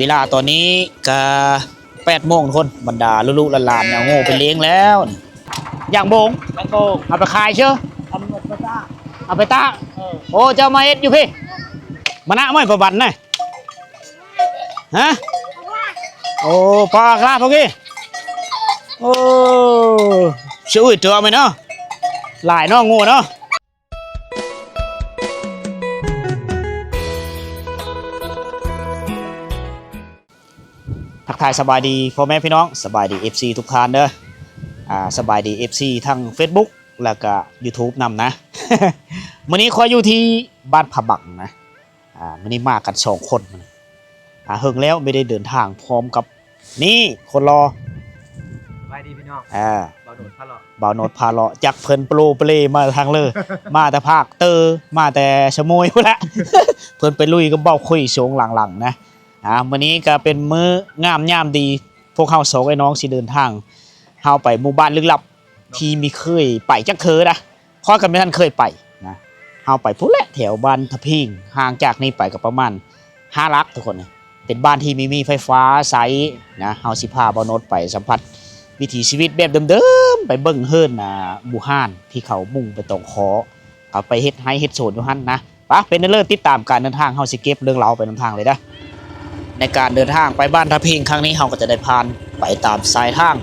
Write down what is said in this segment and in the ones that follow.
เวลาตอนนี้ก็8 โมงทุกคนบรรดาลุๆหลานๆเนี่ยโง่ไปเลี้ยงแล้วอย่างบงเอาไปขายเชียวเอาไปตาโอ้เจ้ามาเอ็ดอยู่พี่มานะไม่ประบันน่ะฮะโอ้ปลาคราบพวกนี้โอ้ช่วยเจอไหมเนาะหลายเนาะโง่เนาะทักทายสบายดีพ่อแม่พี่น้องสบายดี FC ทุกท่านเด้อสบายดี FC ทั้ง Facebook แล้วก็ YouTube นำนะ มื้อนี้คอยอยู่ที่บ้านผาบักนะมื้อนี้มากัน2 คนเฮิงแล้วไม่ได้เดินทางพร้อมกับนี่คนรอสบายดีพี่น้องบ่าวโนดพาเลาะบ่าวโนดพาเลาะจักเพิ่นโปรเปลมาทางเลย มาแต่ภาคเตอมาแต่ชะโมยพุ่นละ เพิ่นไปลุยกับเบ้าคุยโฉงหลังๆนะมื้อนี้ก็เป็นมื้องามยามดีพวกเฮา2ไอ้น้องสิเดินทางเฮาไปหมู่บ้านลึกลับที่มีเคยไปจักเทื่อนะค่อยกันไม่ทันเคยไปนะเฮาไปพุ่นแหละแถวบ้านทะพิงห่างจากนี้ไปก็ประมาณ5 ลักทุกคนนะเป็นบ้านที่มีไฟฟ้าใช้นะเฮาสิพาบ่าวโนดไปสัมผัสวิถีชีวิตแบบเดิมๆไปเบิ่งเฮิรนหมู่บ้านที่เขามุ่งไปตรงคอเอาไปเฮ็ดไร่เฮ็ดสวนอยู่หั่นนะปะเป็นเรื่องติดตามการเดินทางเฮาสิเก็บเรื่องราวไปนำทางเลยนะในการเดินทางไปบ้านทะพิงครั้งนี้เฮาก็จะได้ผ่านไปตามสายทาง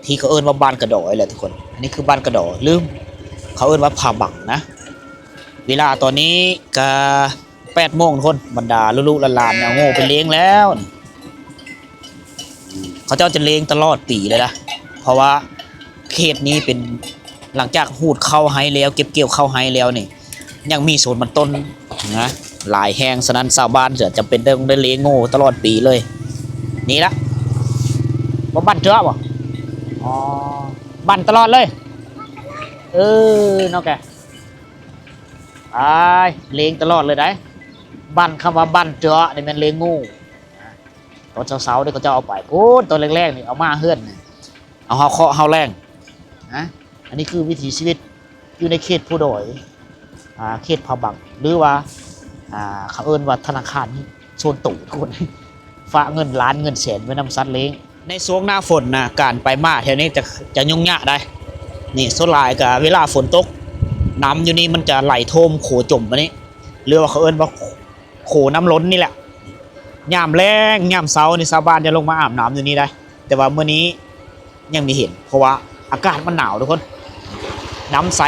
ที่เขาเอิ้นว่าบ้านกระดอยแหละทุกคนอันนี้คือบ้านกระดอลืมเขาเอิ้นว่าผาบังนะเวลาตอนนี้ก็8 โมงทุกคนบรรดาลุๆหลานๆเนี่ยโง่ไปเลี้ยงแล้วเขาเจ้าจะเลี้ยงตลอดปีเลยนะเพราะว่าเขตนี้เป็นหลังจากหูดเข้าไฮแล้วเก็บเกี่ยวเข้าไฮแล้วนี่ยังมีสวนมันต้นนะหลายแห่งฉะนั้นชาวบ้านจะจำเป็นต้องได้เลี้ยงโง่ตลอดปีเลยนี่ละว่าบ้านเจ้าบ่อ๋อบ้านตลอดเลยนอกแกเลี้ยงตลอดเลยได้บ้านคำว่าบ้านเจ้านี่มันเลี้ยงงูตอนเช้าๆนี่เขาจะเอาไปโอ้ตอนแรกๆนี่เอามาเฮือนเอาเฮาเคาะเฮาแรงนะอันนี้คือวิถีชีวิตอยู่ในเขตผู้ดอยเขตผาบังหรือว่าเขาเอิ้นว่าธนาคารโซนตู่ทุกคนฝากเงินล้านเงินแสนไว้นำซัดเลี้ยงในช่วงหน้าฝนนะการไปมาแถวนี้จะยุ่งยากได้นี่ส่วนหลายกับเวลาฝนตกน้ำอยู่นี่มันจะไหลท่วมโขจมมานี่เรียกว่าเขาเอิ้นว่าโขน้ำล้นนี่แหละยามแรงยามเช้านี่ชาวบ้านจะลงมาอาบน้ำอยู่นี่ได้แต่ว่าเมื่อนี้ยังไม่เห็นเพราะว่าอากาศมันหนาวทุกคนน้ำใส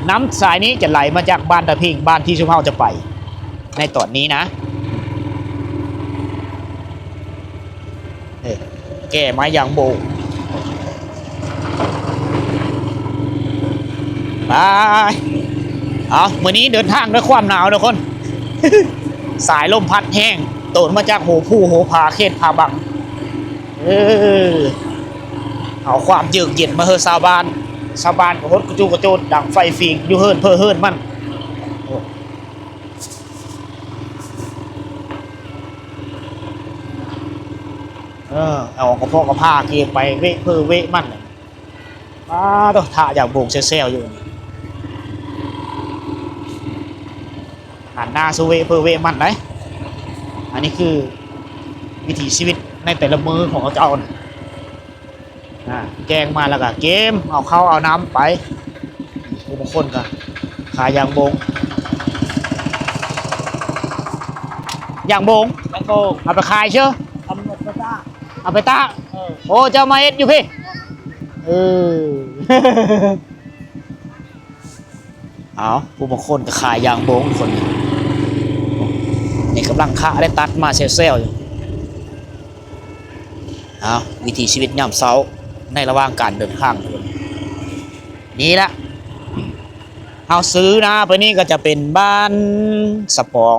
น้ำสายนี้จะไหลมาจากบ้านตะพิงบ้านที่ชุมเฮาจะไปในตอนนี้นะแก่ไม้ยางโบไปเมื่อนี้เดินทางด้วยความหนาวทุกคน สายลมพัดแห้งโตนมาจากโหผู้โหผาเขตผาบังเอาความเยือกเย็นมาเฮือชาวบ้านก็ฮดกระจูกระโจนดังไฟฟิงอยู่เฮิรนเพื่อเฮิรนมันเอากระเพาะกระพาเกียไปเวะเพื่อเวะมันต้องท่าอย่างโบกเซลอยู่หันหน้าสู้เวะเพื่อเวะมันไหมอันนี้คือวิถีชีวิตในแต่ละมือของเจ้าแกงมาแล้วก็เกมเอาเข้าเอาน้ำไปบางคนก็ขายยางบงยางบงเอาไปขายเชียวเอาไปตาโอ้เจ้ามาเอ็ดอยู่พี่เอาผู้บางคนก็ขายยางบงคนนี่กำลังฆ่าได้ตัดมาเซลอยู่วิถีชีวิตยามเช้าในระหว่างการเดินทางนี่ละเอาซื้อนะไปนี่ก็จะเป็นบ้านสปอง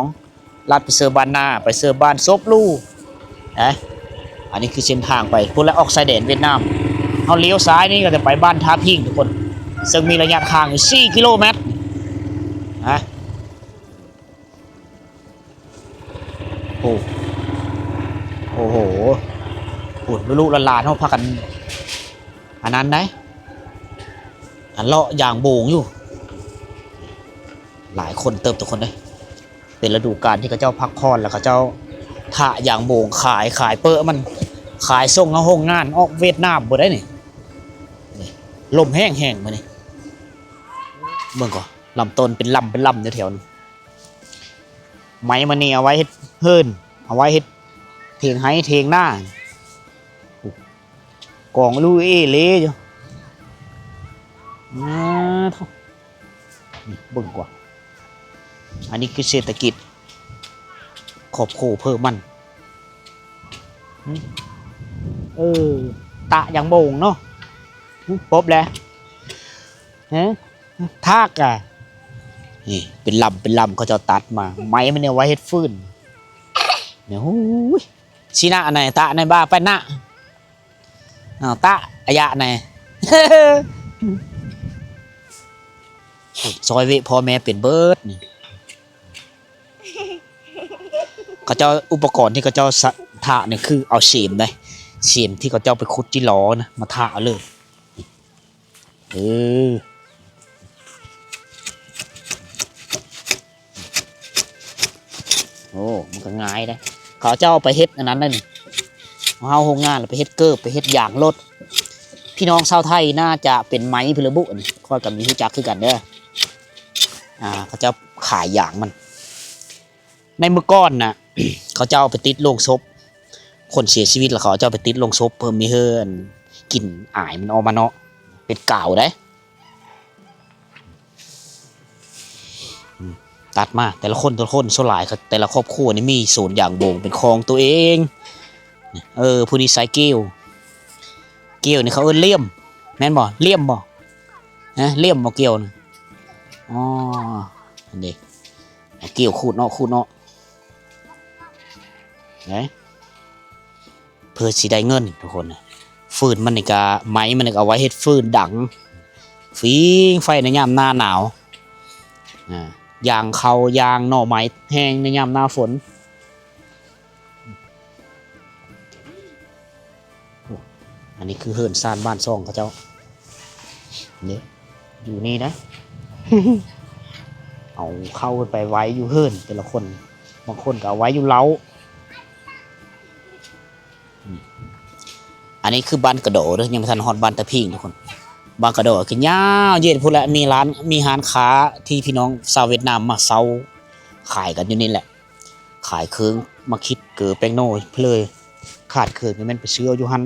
ลัดไปเสือบ้านนาไปเสือบ้านซบลู่อันนี้คือเส้นทางไปพุ่นและออกชายแดนเวียดนามเอาเลี้ยวซ้ายนี่ก็จะไปบ้านท่าพิงทุกคนซึ่งมีระยะทางอยู่4 กิโลเมตรโอ้โหปุ่นลูกหลานเขาพากันอันนั้นได้เลาะอย่างโบงอยู่หลายคนเติมทุกคนเลยเป็นฤดูกาลที่เขาเจ้าพักผ่อนแล้วเขาเจ้า ถะอย่างโบงขายเปอะมันขายส่งเอาโรงงานออกเวียดนามบ่ได้นี่ลมแห้งมานี่เบิ่งก่อนลำต้นเป็นลำแถวๆนั้นไม้มันนี่เอาไว้เฮ็ดเฮิรนเอาไว้เฮ็ดเถียงไห้เถียงหน้ากองลูเอเล่อยู่เท่านี่เบิ่งกว่าอันนี้คือเศรษฐกิจขอบโคเพิ่มมันตะอย่างโบงเนาะปบแล้วทากอ่ะนี่เป็นลำเขาจะตัดมาไม้มันเนี่ยไว้เฮ็ดฟืนเนี่ยโอ้ยชีนะไหนตะในบ้าไปนะตะอายะไหน ซอยเวพ่อแม่เป็นเบิร์ดนี่เขาเจ้าอุปกรณ์ที่เขาเจ้าทะเนี่ยคือเอาเสียมได้เสียมที่เขาเจ้าไปขุดที่ล้อนะมาทะเลยโอ้มันก็ง่ายได้เขาเจ้าไปเฮ็ดอันนั้นเลยนี่เอาโรงงานไปเฮ็ดเกิบไปเฮ็ดยางรถพี่น้องชาวไทยน่าจะเป็นไม้พิลบุนี่ข้อกับมีรู้จักคือกันเด้อเขาจะขายอย่างมันในเมื่อก่อนนะ เขาจะเอาไปติดโลงศพคนเสียชีวิตแล้วเขาจะเอาไปติดโลงศพเพิ่มมีเฮิร์นกลิ่นอายมันออกมาเนาะเป็นกาวได้ตัดมาแต่ละคนโซลายแต่ละครอบครัวนี่มีศูนย์อย่างโบงเป็นของตัวเองผู้นี้ใส่เกลียวนี่เขาเลี่ยมแม่นบ่เลี่ยมบ่เลี่ยมบ่เกลียวนะอ๋ออันนี้เกลียวขูดเนาะเพื่อสิได้เงินทุกคนฟืนมันนี่ก็ไม้มันนี่ก็เอาไว้เฮ็ดฟืนดังฟิงไฟในยามหน้าหนาวยางเขายางหน่อไม้แห้งในยามหน้าฝนอันนี้คือเฮิร์นซานบ้านซ่องเขาเจ้าเนี่ยอยู่นี่นะ เอาเข้าไปไว้อยู่เฮิร์นแต่ละคนบางคนก็เอาไว้อยู่เล้าอันนี้คือบ้านกระโดดยังไม่ทันฮอดบ้านตะพิงทุกคนบ้านกระโดดคือยาวเย็นพูดแล้วมีร้านค้าที่พี่น้องชาวเวียดนามมาเซาขายกันอยู่นี่แหละขายเครื่องมาคิดเกิดแป้งโน่เพลยขาดเครื่องนี่มันไปซื้ออยู่หัน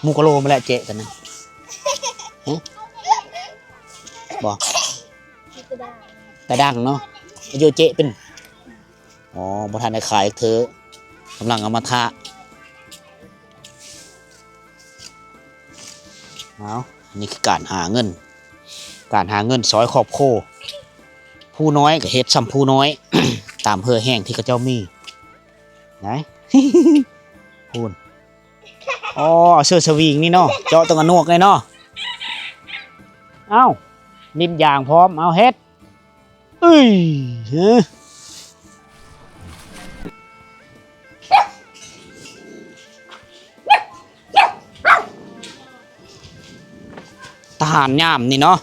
มูกะโลมาแล้วเจ๊กันนะบอกแต่ดังเนาะโยเจ๊เป็นประธานในขายเธอกำลังเอามาทะนี่คือการหาเงินซอยขอบโคผู้น้อยกับเฮ็ดซ้ำผู้น้อย ตามเพื่อแห้งที่เขาเจ้ามีไหน พูนเสื้อสวิงนี่เนาะเจาะตรงกระนวกเลยเนาะนิ่มยางพร้อมเอาเฮ็ดทหารย่ามนี่เนาะ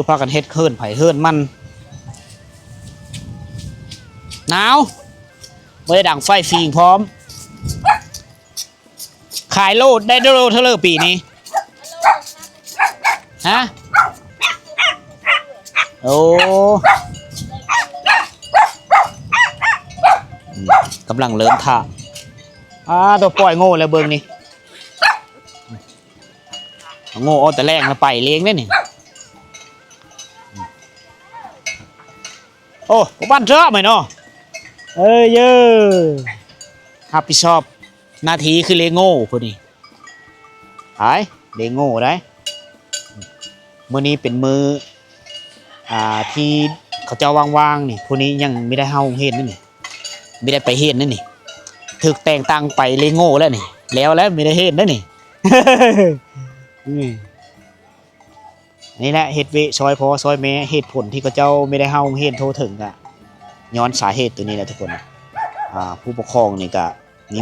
พากันเฮ็ดเฮิร์นไผ่เฮิร์นมันหนาวไม่ได้ดังไฟฟิงพร้อมขายโลดได้โลเท่าไหร่ปีนี้ฮะกำลังเริ่มท่าตัวปล่อยโง่แล้วเบิ่งนี่โง่เอาแต่แรงแล้วไปเลี้ยงได้นี่บ้านเจ้าไหมเนาะเยอะรับผิดชอบหน้าที่คือเลโง่พอดีเลโง่ได้มื้อนี้เป็นมื้อที่เขาเจ้าว่างๆนี่พวกนี้ยังไม่ได้เฮาเฮ็ดนั่นนี่ไม่ได้ไปเฮ็ดนั่นนี่ถึกแต่งตั้งไปเลโง่แล้วนี่แล้วไม่ได้เฮ็ดนั่นนี่ นี่แหละเฮ็ดเวซอยพอซอยแม่เหตุผลที่เขาเจ้าไม่ได้เฮาเฮ็ดโทรถึงอ่ะย้อนสาเหตุตัวนี้แหละทุกคนผู้ปกครองนี่ก็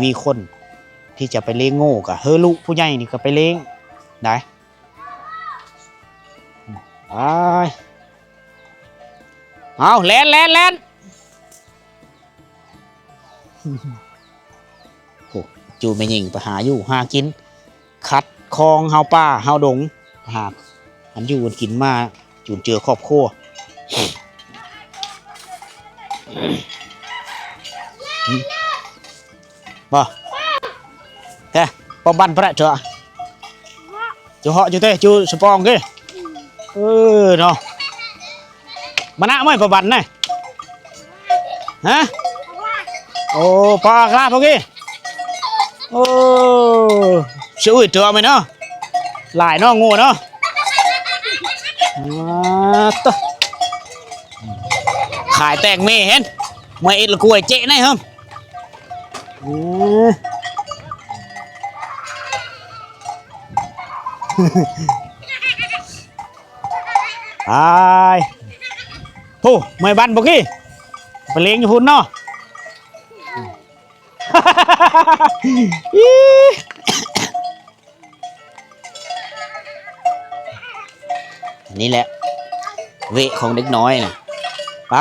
มีคนที่จะไปเลี้ยงโง่ก็ลูกผู้ใหญ่นี่ก็ไปเลี้ยงได้ เอาแล่นโอ้จูไม่ยิงไปหาอยู่หากินคัดคลองเฮาป่าเฮาดงหาอันอยู่กินมาจูนเจอครอบครัวบ่แกปอบันพระเจ้าจูเหาะจูเต้จูสปองกี้เนาะมาหน้าไม่ปอบันไงฮะโอ้ปลากระพวกนี้โอ้ช่วยตัวไหมเนาะหลายเนาะงูเนาะตัวขายแตงเมเห็นไม่เอ็ดละกล้วยเจ๊ไหนครับตายโอ้ไม่บันพวกนี้ไปเลี้ยงอยู่พุ่นเนาะนี่แหละเวะของเด็กน้อยนะไป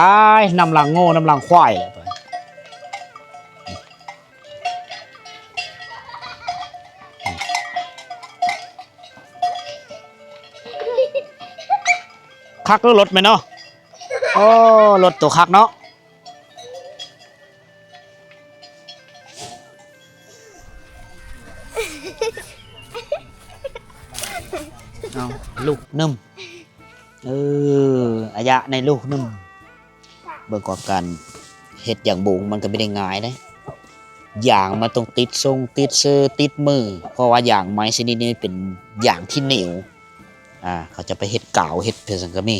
นำหลังโง่นำหลังควายแหละคักหรือรถไหมเนาะโอ้รถตัวคักเนาะเอาลูกนึ่มอายะในลูกนึ่มเบิ่งก่อนกันเห็ดอย่างบุงมันก็ไม่ได้ง่ายนะอย่างมาต้องติดทรงติดเสื้อติดมือเพราะว่าอย่างไม้ชนิดนี้เป็นอย่างที่เหนียวเขาจะไปเห็ดเก่าเห็ดเพสังกะมี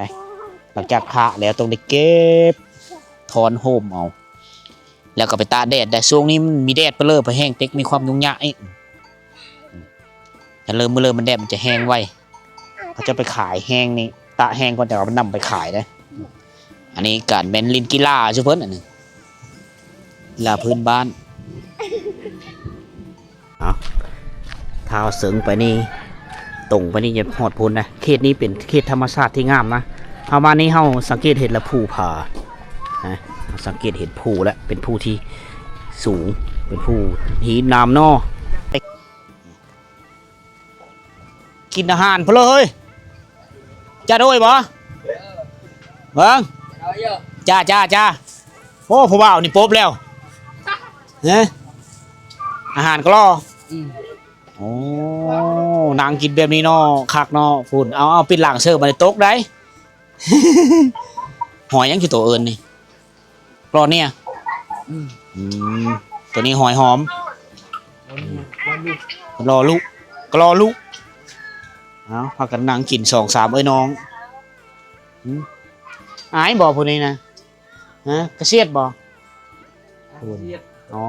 นะหลังจากผ่าแล้วต้องได้เก็บถอนโฮมเอาแล้วก็ไปตากแดดแต่ช่วงนี้มันมีแดดไปเลยไปแห้งเต็กมีความยุ่งยากถ้าเริ่มมันแดดมันจะแห้งไวเขาจะไปขายแห้งนี่ตะแห้งก่อนแต่ว่ามันนำไปขายนะอันนี้การแมนลินกีฬาใช่เพิ่นอันนึงกีฬาพื้นบ้านเท้าเสริงไปนี่ตรงไปนี่จะหอดพ้นนะเขตนี้เป็นเขตธรรมชาติที่งามนะเอามานี่เฮาสังเกตเห็นละภูผานะสังเกตเห็นภูแล้วเป็นภูที่สูงเป็นภูหินน้ำนอกินอาหารเพลเลยจะด้วยบ่เบิ้งจ้าโอ้ผู้บ่าวนี่ป๊บแล้วเนี่ยอาหารก็รอโอ้นางกินแบบนี้เนาะคักเนาะฝุ่นเอาปิดหลังเสิร์ฟมาในโต๊ะได้ หอยยังอยู่ตัวเอิญนี่รอเนี่ยตัวนี้หอยหอมรอลูกเอาพากันนั่งกิน2-3น้องอายบอกพวกนี้นะฮะกระเชียดบอกอ๋อ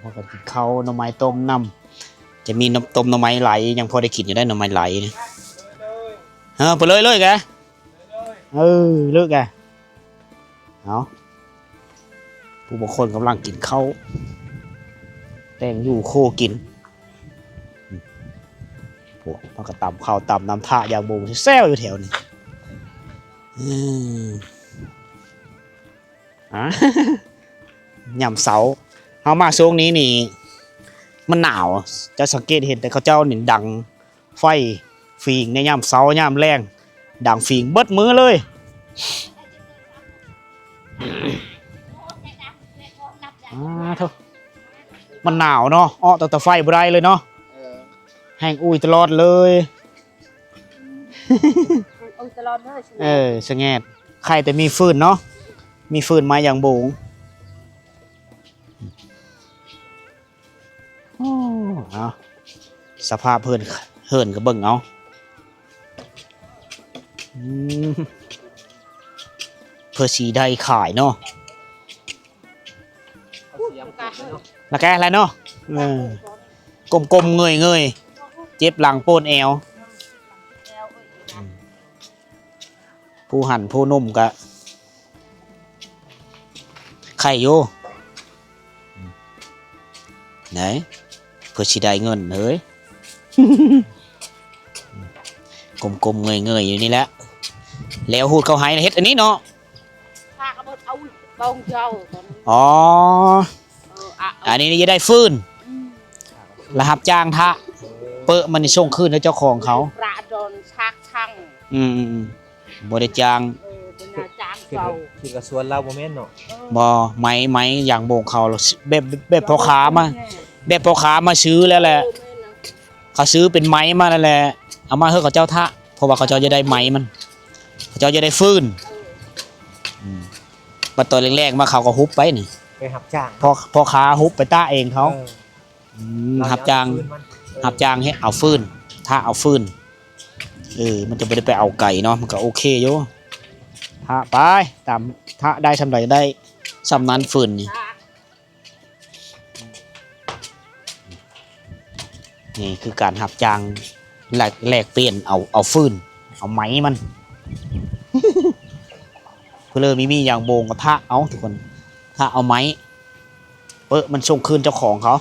พากันกินข้าวหน่อไม้ต้มน้ำจะมีน้ำต้มหน่อไม้ไหลยังพอได้กินอยู่ได้หน่อไม้ไหลนะไปเลยแกเลิกแกเอาผู้บางคนกำลังกินข้าวแต่งอยู่โคกินโอ้พากระตำข้าวตำน้ำท่ายางบูแซวอยู่แถวนี้ยำเสาเอามาช่วงนี้นี่มันหนาวจะสังเกตเห็นแต่เขาเจ้าหนิดังไฟฝีงในยามเสายามแรงดังฝีงเบิดมือเลยเถอะมันหนาวเนาะแต่ไฟบ่ได้เลยเนาะแห้งอุ้ยตลอดเลยสงแงดใครแต่มีฟืนเนาะมีฟืนมาอย่างโบงสภาพเฮิ่นก็เบิ่งเอาเพื่อสีได้ขายเนาะแล้วแกอะไรเนาะกลมๆเงยเจ็บหลังโปนแอวผู้หั่นผู้นุ่มกะไข่โยไหนเพื่อสีได้เงินเฮ้ยกลมๆเงยอยู่นี่แหละแล้วหูดเขาหายเฮ็ดอันนี้เนาะ เอาบองเจ้า อ๋ออันนี้จะได้ฟืนแล้วรับจ้างทะเปิดมันส่งคืนให้เจ้าของเขา ประโดนชักช่าง บ่ได้จ้าง เป็นจ้าง คือ เก่า คือกระสวนเราโมเมนต์เนาะ บ่ไม้อย่างโบกเขาแบบพ่อค้ามาแบบพ่อค้ามาซื้อแล้วแหละเขาซื้อเป็นไม้มาแล้วแหละเอามาให้เขาเจ้าทะเพราะว่าเขาเจ้าจะได้ไม้มันเขาเจ้าจะได้ฟืนปัดตัวแรกๆมาเขาก็ฮุบไปนี่ ไปหับจ้าง พ่อค้าฮุบไปต้าเองเขา เร หับจ้าง เอ หับจ้างให้เอาฟืนถ้าเอาฟืนมันจะไม่ได้ไปเอาไก่เนาะมันก็โอเคอยู่ถ้าไปตามถ้าได้ทำไรได้สำนั้นฟืนนี่คือการหับจ้างแลกเปลี่ยนเอาฟืนเอาไม้มัน เพื่อเลยมีอย่างโบงกับท่าเอาทุกคนถ้าเอาไม้มันส่งคืนเจ้าของเขา